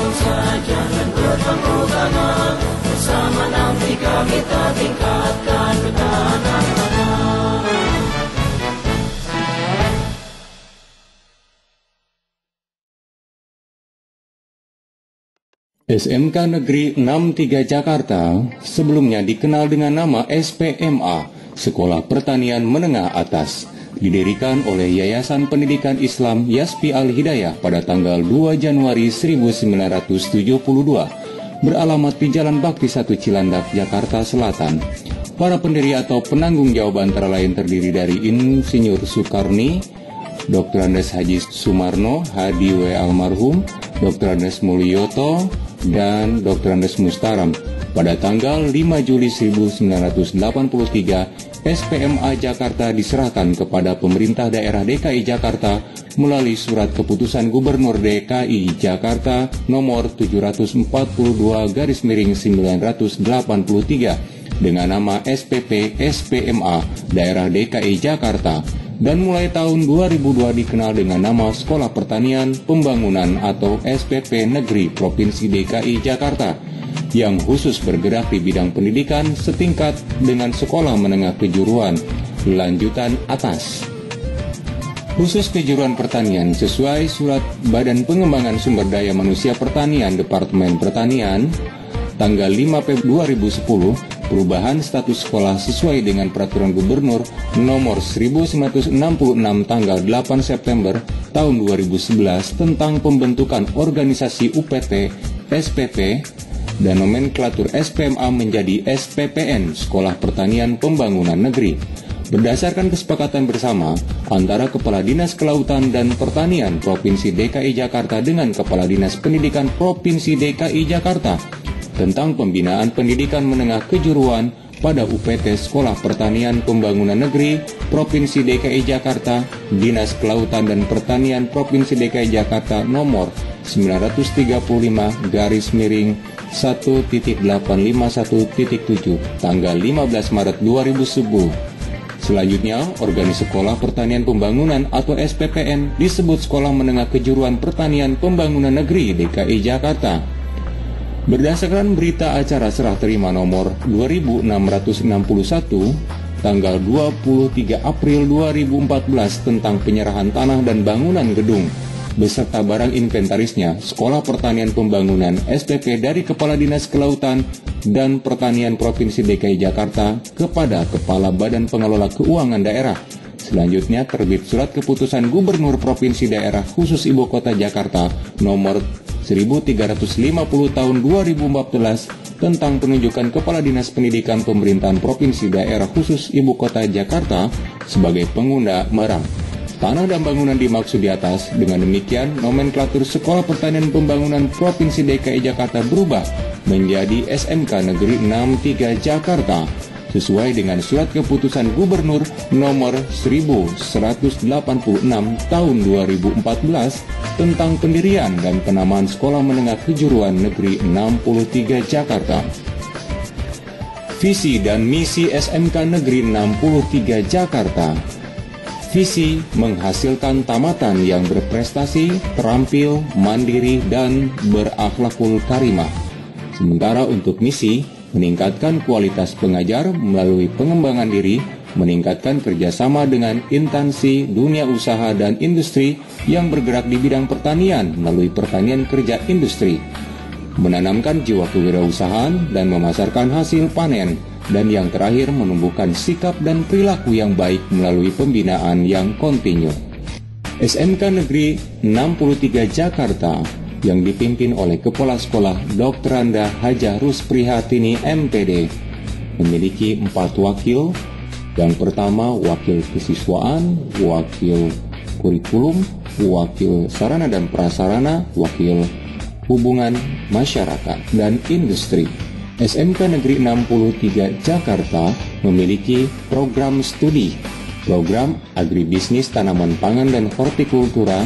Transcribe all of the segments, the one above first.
bangsa jangan bertangguh-tangguh. Bersama 63 kita tingkatkan ketahanan pangan. SMK Negeri 63 Jakarta sebelumnya dikenal dengan nama SPMA, Sekolah Pertanian Menengah Atas, didirikan oleh Yayasan Pendidikan Islam Yaspi Al-Hidayah pada tanggal 2 Januari 1972, beralamat di Jalan Bakti 1 Cilandak, Jakarta Selatan. Para pendiri atau penanggung jawab antara lain terdiri dari Insinyur Soekarni, Dr. Andes Haji Sumarno, Hadi W. Almarhum, Dr. Andes Mulyoto, dan Dr. Andes Mustaram. Pada tanggal 5 Juli 1983, SPMA Jakarta diserahkan kepada pemerintah daerah DKI Jakarta melalui surat keputusan Gubernur DKI Jakarta nomor 740/983 dengan nama SPP SPMA Daerah DKI Jakarta, dan mulai tahun 2002 dikenal dengan nama Sekolah Pertanian Pembangunan atau SPP Negeri Provinsi DKI Jakarta, yang khusus bergerak di bidang pendidikan setingkat dengan sekolah menengah kejuruan lanjutan atas. Khusus kejuruan pertanian sesuai Surat Badan Pengembangan Sumber Daya Manusia Pertanian Departemen Pertanian tanggal 5 Februari 2010, perubahan status sekolah sesuai dengan Peraturan Gubernur nomor 1966 tanggal 8 September tahun 2011 tentang pembentukan organisasi UPT SPP dan nomenklatur SPMA menjadi SPPN Sekolah Pertanian Pembangunan Negeri. Berdasarkan kesepakatan bersama antara Kepala Dinas Kelautan dan Pertanian Provinsi DKI Jakarta dengan Kepala Dinas Pendidikan Provinsi DKI Jakarta tentang pembinaan pendidikan menengah kejuruan pada UPT Sekolah Pertanian Pembangunan Negeri Provinsi DKI Jakarta, Dinas Kelautan dan Pertanian Provinsi DKI Jakarta nomor 930/1.851.7 tanggal 15 Maret 2010. Selanjutnya, organisasi Sekolah Pertanian Pembangunan atau SPPN disebut Sekolah Menengah Kejuruan Pertanian Pembangunan Negeri DKI Jakarta. Berdasarkan berita acara serah terima nomor 2661 tanggal 23 April 2014 tentang penyerahan tanah dan bangunan gedung beserta barang inventarisnya Sekolah Pertanian Pembangunan SPP dari Kepala Dinas Kelautan dan Pertanian Provinsi DKI Jakarta kepada Kepala Badan Pengelola Keuangan Daerah. Selanjutnya terbit Surat Keputusan Gubernur Provinsi Daerah Khusus Ibu Kota Jakarta nomor 1350 tahun 2014 tentang penunjukan Kepala Dinas Pendidikan Pemerintahan Provinsi Daerah Khusus Ibu Kota Jakarta sebagai pengguna barang, tanah dan bangunan dimaksud di atas. Dengan demikian, nomenklatur Sekolah Pertanian Pembangunan Provinsi DKI Jakarta berubah menjadi SMK Negeri 63 Jakarta sesuai dengan Surat Keputusan Gubernur nomor 1186 tahun 2014 tentang pendirian dan penamaan Sekolah Menengah Kejuruan Negeri 63 Jakarta. Visi dan misi SMK Negeri 63 Jakarta. Visi menghasilkan tamatan yang berprestasi, terampil, mandiri, dan berakhlakul karimah. Sementara untuk misi, meningkatkan kualitas pengajar melalui pengembangan diri, meningkatkan kerjasama dengan instansi dunia usaha dan industri yang bergerak di bidang pertanian melalui pertanian kerja industri, menanamkan jiwa kewirausahaan dan memasarkan hasil panen, dan yang terakhir menumbuhkan sikap dan perilaku yang baik melalui pembinaan yang kontinu. SMK Negeri 63 Jakarta yang dipimpin oleh Kepala Sekolah Dr. Anda Hajah Rusprihatini MPD memiliki 4 wakil. Yang pertama, wakil kesiswaan, wakil kurikulum, wakil sarana dan prasarana, wakil hubungan masyarakat dan industri. SMK Negeri 63 Jakarta memiliki program studi, program agribisnis tanaman pangan dan hortikultura,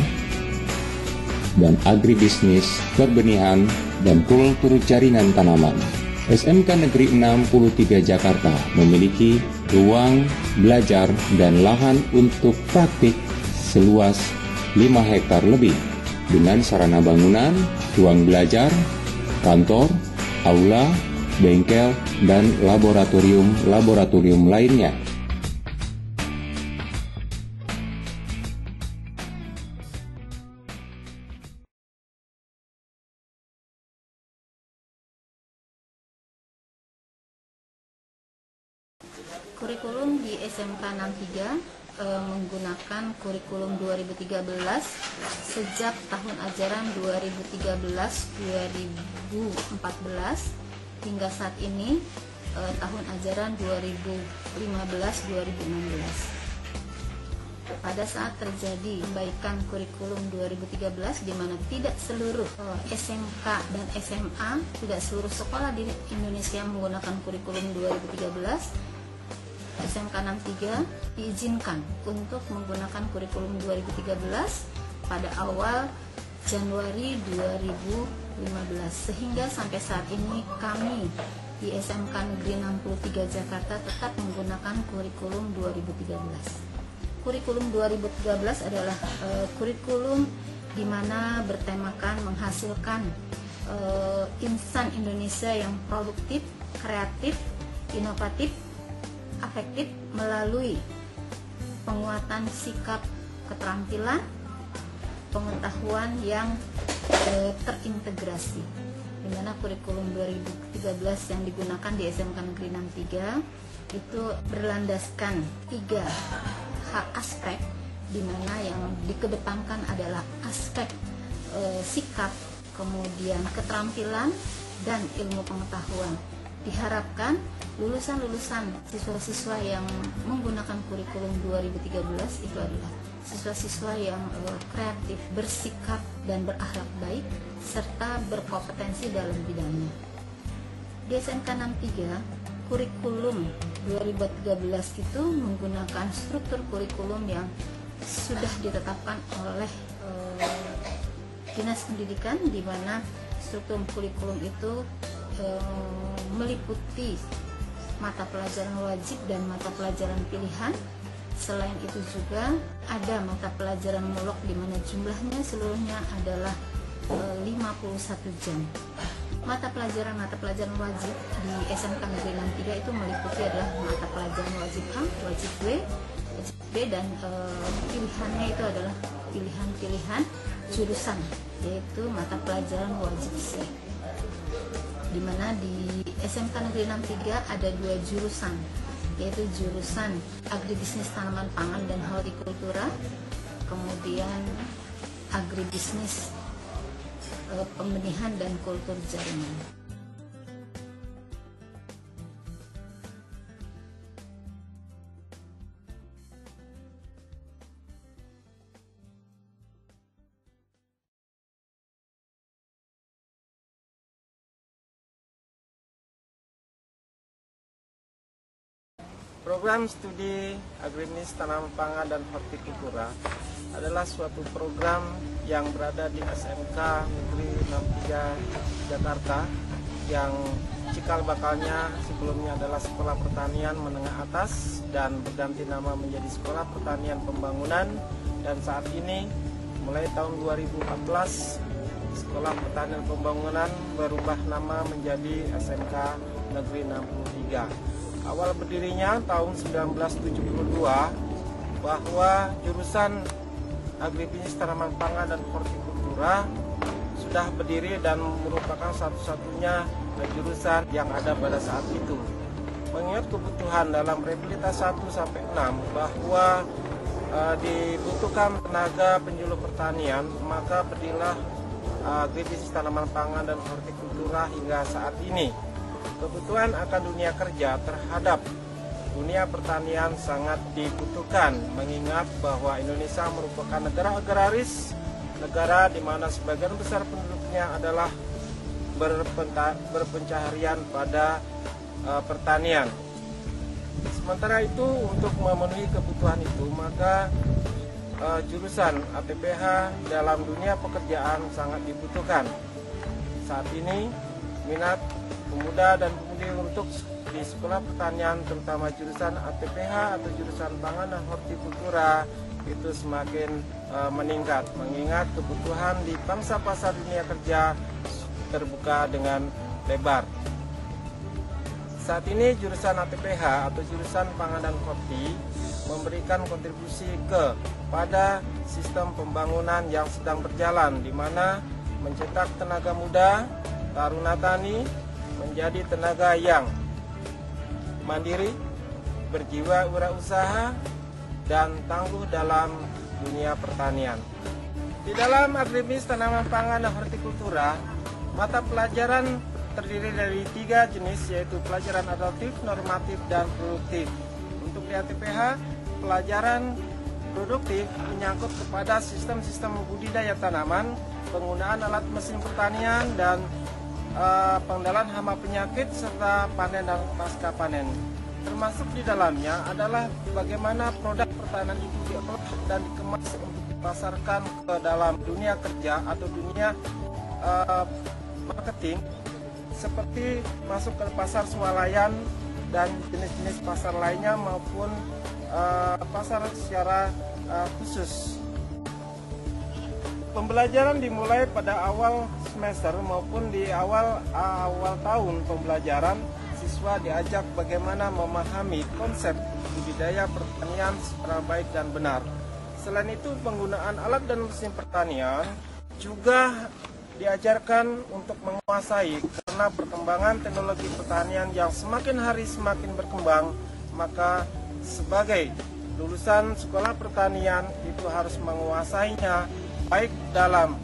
dan agribisnis perbenihan dan kultur jaringan tanaman. SMK Negeri 63 Jakarta memiliki ruang belajar dan lahan untuk praktik seluas 5 hektar lebih dengan sarana bangunan, ruang belajar, kantor, aula, bengkel, dan laboratorium lainnya. Kurikulum di SMK 63 menggunakan kurikulum 2013 sejak tahun ajaran 2013-2014 hingga saat ini tahun ajaran 2015-2016. Pada saat terjadi perbaikan kurikulum 2013 di mana tidak seluruh SMK dan SMA, tidak seluruh sekolah di Indonesia menggunakan kurikulum 2013, SMK 63 diizinkan untuk menggunakan kurikulum 2013 pada awal Januari 2015, sehingga sampai saat ini kami di SMK Negeri 63 Jakarta tetap menggunakan kurikulum 2013. Kurikulum 2013 adalah kurikulum di mana bertemakan menghasilkan insan Indonesia yang produktif, kreatif, inovatif, afektif melalui penguatan sikap keterampilan, pengetahuan yang terintegrasi. Di mana kurikulum 2013 yang digunakan di SMK Negeri 63 itu berlandaskan 3 aspek, di mana yang dikedepankan adalah aspek sikap, kemudian keterampilan, dan ilmu pengetahuan. Diharapkan lulusan-lulusan siswa-siswa yang menggunakan kurikulum 2013 itu adalah siswa-siswa yang kreatif, bersikap dan berakhlak baik serta berkompetensi dalam bidangnya. Di SMK 63 kurikulum 2013 itu menggunakan struktur kurikulum yang sudah ditetapkan oleh Dinas Pendidikan, di mana struktur kurikulum itu meliputi mata pelajaran wajib dan mata pelajaran pilihan. Selain itu juga ada mata pelajaran mulok di mana jumlahnya seluruhnya adalah 51 jam. Mata pelajaran wajib di SMK Negeri 63 itu meliputi adalah mata pelajaran wajib A, wajib B, wajib B, dan pilihannya itu adalah pilihan-pilihan jurusan, yaitu mata pelajaran wajib C. Di mana di SMK Negeri 63 ada 2 jurusan, yaitu jurusan agribisnis tanaman pangan dan hortikultura, kemudian agribisnis pembenihan dan kultur jaringan. Program studi agribisnis tanaman pangan dan hortikultura adalah suatu program yang berada di SMK Negeri 63 Jakarta, yang cikal bakalnya sebelumnya adalah Sekolah Pertanian Menengah Atas dan berganti nama menjadi Sekolah Pertanian Pembangunan, dan saat ini mulai tahun 2014 Sekolah Pertanian Pembangunan berubah nama menjadi SMK Negeri 63. Awal berdirinya tahun 1972, bahwa jurusan agribisnis tanaman pangan dan hortikultura sudah berdiri dan merupakan satu-satunya jurusan yang ada pada saat itu. Mengingat kebutuhan dalam rehabilitas 1-6 bahwa dibutuhkan tenaga penjulu pertanian, maka berdirilah agribisnis tanaman pangan dan hortikultura hingga saat ini. Kebutuhan akan dunia kerja terhadap dunia pertanian sangat dibutuhkan, mengingat bahwa Indonesia merupakan negara agraris, negara di mana sebagian besar penduduknya adalah berpencaharian pada pertanian. Sementara itu, untuk memenuhi kebutuhan itu, maka jurusan ATPH dalam dunia pekerjaan sangat dibutuhkan. Saat ini minat pemuda dan pemudi untuk di sekolah pertanian, terutama jurusan ATPH atau jurusan pangan dan hortikultura, itu semakin meningkat, mengingat kebutuhan di pangsa pasar dunia kerja terbuka dengan lebar. Saat ini jurusan ATPH atau jurusan Pangan dan Horti memberikan kontribusi kepada sistem pembangunan yang sedang berjalan, di mana mencetak tenaga muda, taruna tani menjadi tenaga yang mandiri, berjiwa wirausaha, dan tangguh dalam dunia pertanian. Di dalam agribisnis tanaman pangan dan hortikultura, mata pelajaran terdiri dari 3 jenis, yaitu pelajaran adaptif, normatif, dan produktif. Untuk di ATPH, pelajaran produktif menyangkut kepada sistem-sistem budidaya tanaman, penggunaan alat mesin pertanian, dan pengendalian hama penyakit, serta panen dan pasca panen. Termasuk di dalamnya adalah bagaimana produk pertanian itu diolah dan dikemas untuk dipasarkan ke dalam dunia kerja atau dunia marketing, seperti masuk ke pasar swalayan dan jenis-jenis pasar lainnya, maupun pasar secara khusus. Pembelajaran dimulai pada awal semester maupun di awal tahun pembelajaran. Siswa diajak bagaimana memahami konsep budidaya pertanian secara baik dan benar. Selain itu, penggunaan alat dan mesin pertanian juga diajarkan untuk menguasai, karena perkembangan teknologi pertanian yang semakin hari semakin berkembang, maka sebagai lulusan sekolah pertanian itu harus menguasainya, baik dalam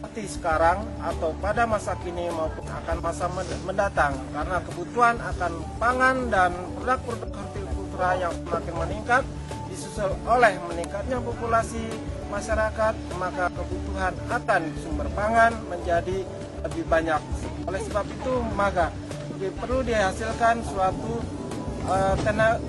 arti sekarang atau pada masa kini maupun akan masa mendatang, karena kebutuhan akan pangan dan produk-produk hortikultura yang semakin meningkat disusul oleh meningkatnya populasi masyarakat, maka kebutuhan akan sumber pangan menjadi lebih banyak. Oleh sebab itu, maka perlu dihasilkan suatu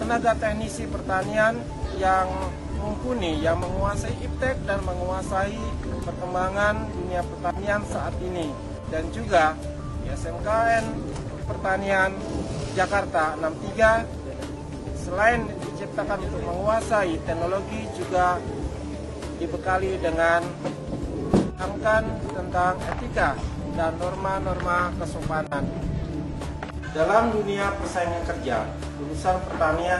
tenaga teknisi pertanian yang mumpuni, yang menguasai iptek dan menguasai perkembangan dunia pertanian saat ini. Dan juga di SMKN Pertanian Jakarta 63, selain diciptakan untuk menguasai teknologi, juga dibekali dengan angkan tentang etika dan norma-norma kesopanan. Dalam dunia persaingan kerja, lulusan pertanian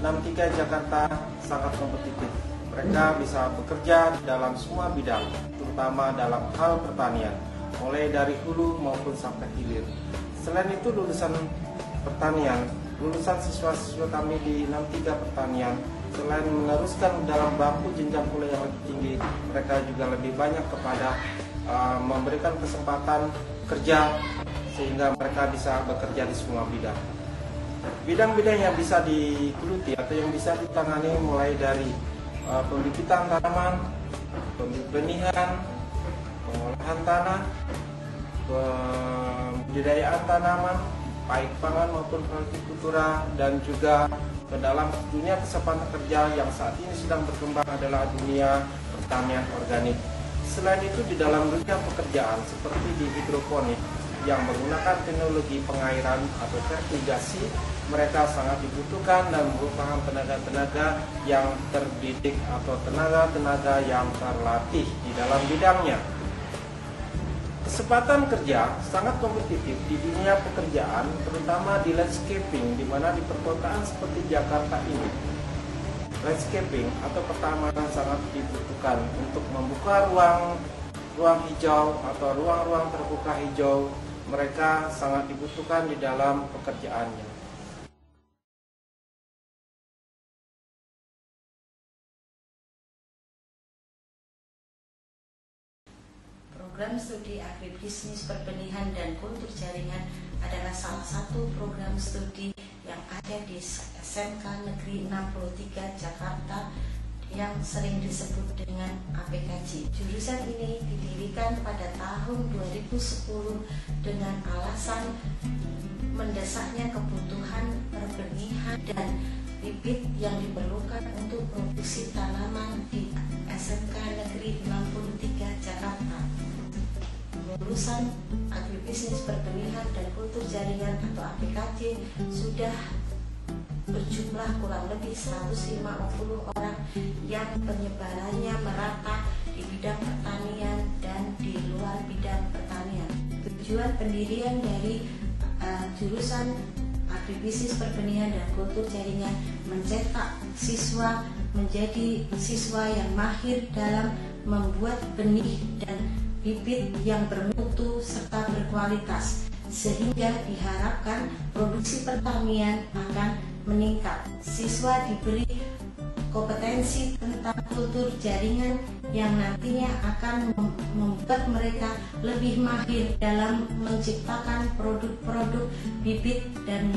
63 Jakarta sangat kompetitif. Mereka bisa bekerja dalam semua bidang, terutama dalam hal pertanian, mulai dari hulu maupun sampai hilir. Selain itu, lulusan pertanian, lulusan siswa-siswa kami di 63 Pertanian, selain meneruskan dalam bangku jenjang kuliah yang lebih tinggi, mereka juga lebih banyak kepada memberikan kesempatan kerja, sehingga mereka bisa bekerja di semua bidang. Bidang-bidang yang bisa digeluti atau yang bisa ditangani mulai dari pembibitan tanaman, pembenihan, pengolahan tanah, pembudidayaan tanaman, baik pangan maupun hortikultura, dan juga ke dalam dunia kesempatan kerja yang saat ini sedang berkembang adalah dunia pertanian organik. Selain itu, di dalam dunia pekerjaan seperti di hidroponik yang menggunakan teknologi pengairan atau irigasi, mereka sangat dibutuhkan dan merupakan tenaga-tenaga yang terdidik atau tenaga-tenaga yang terlatih di dalam bidangnya. Kesempatan kerja sangat kompetitif di dunia pekerjaan, terutama di landscaping, di mana di perkotaan seperti Jakarta ini, landscaping atau pertamanan sangat dibutuhkan untuk membuka ruang hijau atau ruang-ruang terbuka hijau. Mereka sangat dibutuhkan di dalam pekerjaannya. Program studi agribisnis perbenihan dan kultur jaringan adalah salah satu program studi yang ada di SMK Negeri 63 Jakarta yang sering disebut dengan APKJ. Jurusan ini didirikan pada tahun 2010 dengan alasan mendesaknya kebutuhan perbenihan dan bibit yang diperlukan untuk produksi tanaman di SMK Negeri 63 Jakarta. Lulusan agribisnis perbenihan dan kultur jaringan atau APKJ sudah berjumlah kurang lebih 150 orang yang penyebarannya merata di bidang pertanian dan di luar bidang pertanian. Tujuan pendirian dari jurusan Agribisnis Perbenihan dan Kultur Jaringan mencetak siswa menjadi siswa yang mahir dalam membuat benih dan bibit yang bermutu serta berkualitas, sehingga diharapkan produksi pertanian akan meningkat. Siswa diberi kompetensi tentang kultur jaringan yang nantinya akan membuat mereka lebih mahir dalam menciptakan produk-produk bibit dan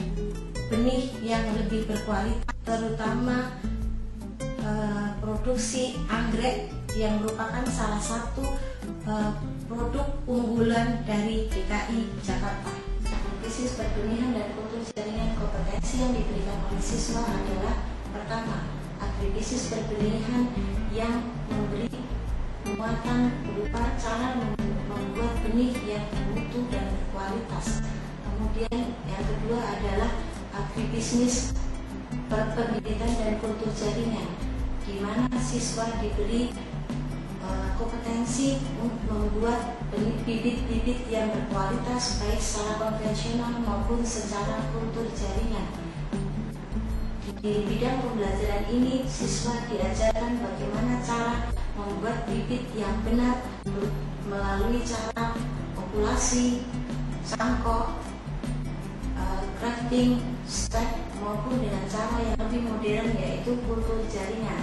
benih yang lebih berkualitas, terutama produksi anggrek yang merupakan salah satu produk unggulan dari DKI Jakarta. Bisnis perbenihan dan kultur jaringan, kompetensi yang diberikan oleh siswa adalah: pertama, agribisnis perbenihan yang memberi muatan berupa cara membuat benih yang bermutu dan berkualitas. Kemudian yang kedua adalah agribisnis pendidikan dan kultur jaringan, di mana siswa diberi kompetensi untuk membuat bibit-bibit yang berkualitas baik secara konvensional maupun secara kultur jaringan. Di bidang pembelajaran ini, siswa diajarkan bagaimana cara membuat bibit yang benar melalui cara populasi, cangkok, grafting, stek, maupun dengan cara yang lebih modern yaitu kultur jaringan.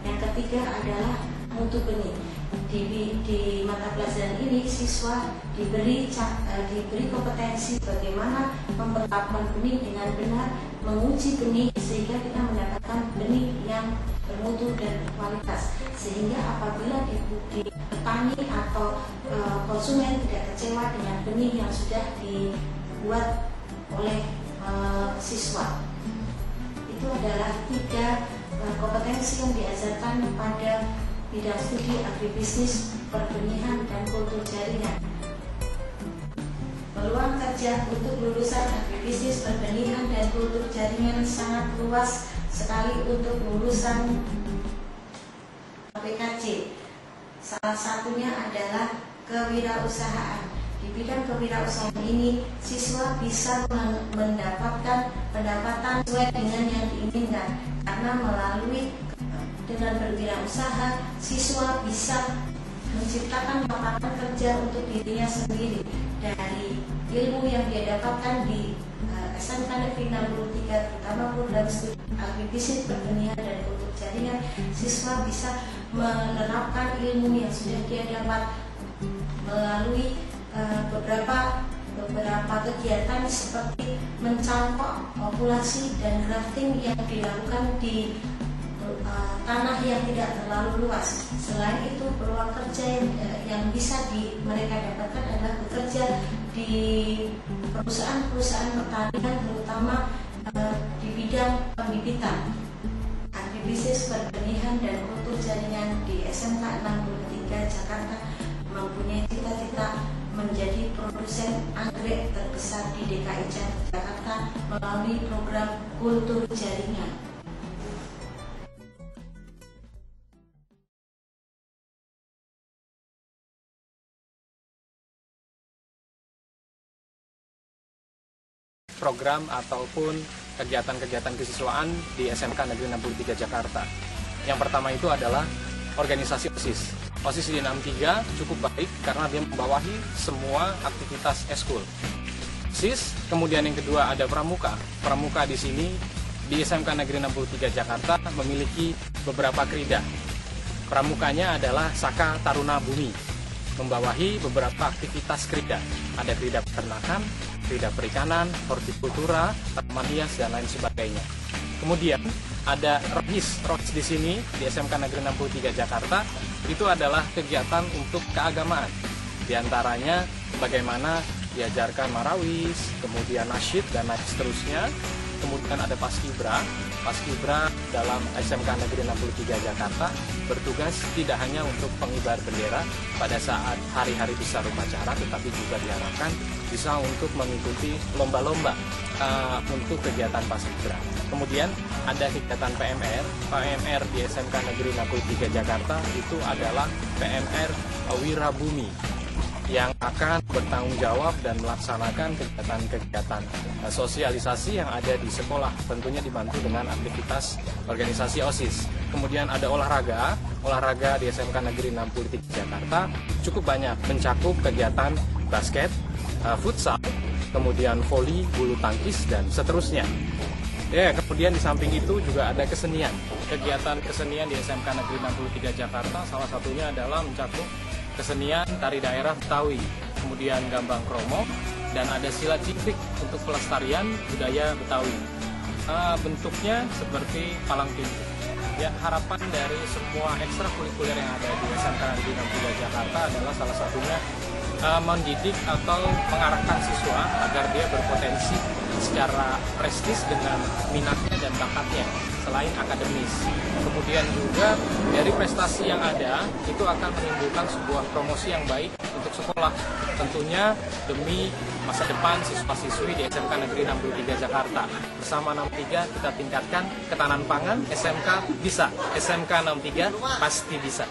Yang ketiga adalah mutu benih. Di mata pelajaran ini, siswa diberi kompetensi bagaimana memperlakukan benih dengan benar, menguji benih sehingga kita mendapatkan benih yang bermutu dan berkualitas, sehingga apabila petani atau konsumen tidak kecewa dengan benih yang sudah dibuat oleh siswa. Itu adalah 3 kompetensi yang diajarkan pada bidang studi agribisnis, perbenihan, dan kultur jaringan. Peluang kerja untuk lulusan agribisnis, perbenihan, dan kultur jaringan sangat luas sekali untuk lulusan PKJ. Salah satunya adalah kewirausahaan. Di bidang kewirausahaan ini, siswa bisa mendapatkan pendapatan sesuai dengan yang diinginkan, karena dengan berwirausaha, siswa bisa menciptakan lapangan kerja untuk dirinya sendiri. Dari ilmu yang dia dapatkan di SMK Negeri 63, terutama program studi agribisnis, perbenihan, dan kultur jaringan, siswa bisa menerapkan ilmu yang sudah dia dapat melalui beberapa kegiatan seperti mencangkok, populasi, dan grafting yang dilakukan di tanah yang tidak terlalu luas. Selain itu, peluang kerja yang bisa mereka dapatkan adalah bekerja di perusahaan-perusahaan pertanian, terutama di bidang pembibitan. Agribisnis perbenihan dan kultur jaringan di SMK 63 Jakarta mempunyai cita-cita menjadi produsen anggrek terbesar di DKI Jakarta melalui program kultur jaringan. Program ataupun kegiatan-kegiatan kesiswaan di SMK Negeri 63 Jakarta. Yang pertama itu adalah organisasi OSIS. OSIS di 63 cukup baik karena dia membawahi semua aktivitas eskul. OSIS, kemudian yang kedua ada pramuka. Pramuka di sini di SMK Negeri 63 Jakarta memiliki beberapa krida. Pramukanya adalah Saka Taruna Bumi, membawahi beberapa aktivitas krida. Ada krida peternakan, krida perikanan, hortikultura, tanaman hias, dan lain sebagainya. Kemudian ada rohis di sini di SMK Negeri 63 Jakarta. Itu adalah kegiatan untuk keagamaan. Di antaranya bagaimana diajarkan marawis, kemudian nasyid, dan lain seterusnya. Kemudian ada Paskibra. Paskibra dalam SMK Negeri 63 Jakarta bertugas tidak hanya untuk pengibar bendera pada saat hari-hari besar upacara, tetapi juga diharapkan bisa untuk mengikuti lomba-lomba untuk kegiatan Paskibra. Kemudian ada kegiatan PMR. PMR di SMK Negeri 63 Jakarta itu adalah PMR Wirabumi yang akan bertanggung jawab dan melaksanakan kegiatan-kegiatan sosialisasi yang ada di sekolah, tentunya dibantu dengan aktivitas organisasi OSIS. Kemudian ada olahraga di SMK Negeri 63 Jakarta cukup banyak, mencakup kegiatan basket, futsal, kemudian voli, bulu tangkis, dan seterusnya. Ya, kemudian di samping itu juga ada kesenian. Kegiatan kesenian di SMK Negeri 63 Jakarta salah satunya adalah mencakup kesenian tari daerah Betawi, kemudian gambang kromo, dan ada silat cipik untuk pelestarian budaya Betawi. Bentuknya seperti palang pintu. Ya, harapan dari semua ekstrakurikuler yang ada di SMK Negeri 63 Jakarta adalah salah satunya mendidik atau mengarahkan siswa agar dia berpotensi secara prestis dengan minatnya dan bakatnya selain akademis. Kemudian juga dari prestasi yang ada itu akan menimbulkan sebuah promosi yang baik untuk sekolah, tentunya demi masa depan siswa-siswi di SMK Negeri 63 Jakarta. Bersama 63 kita tingkatkan ketahanan pangan. SMK bisa, SMK 63 pasti bisa.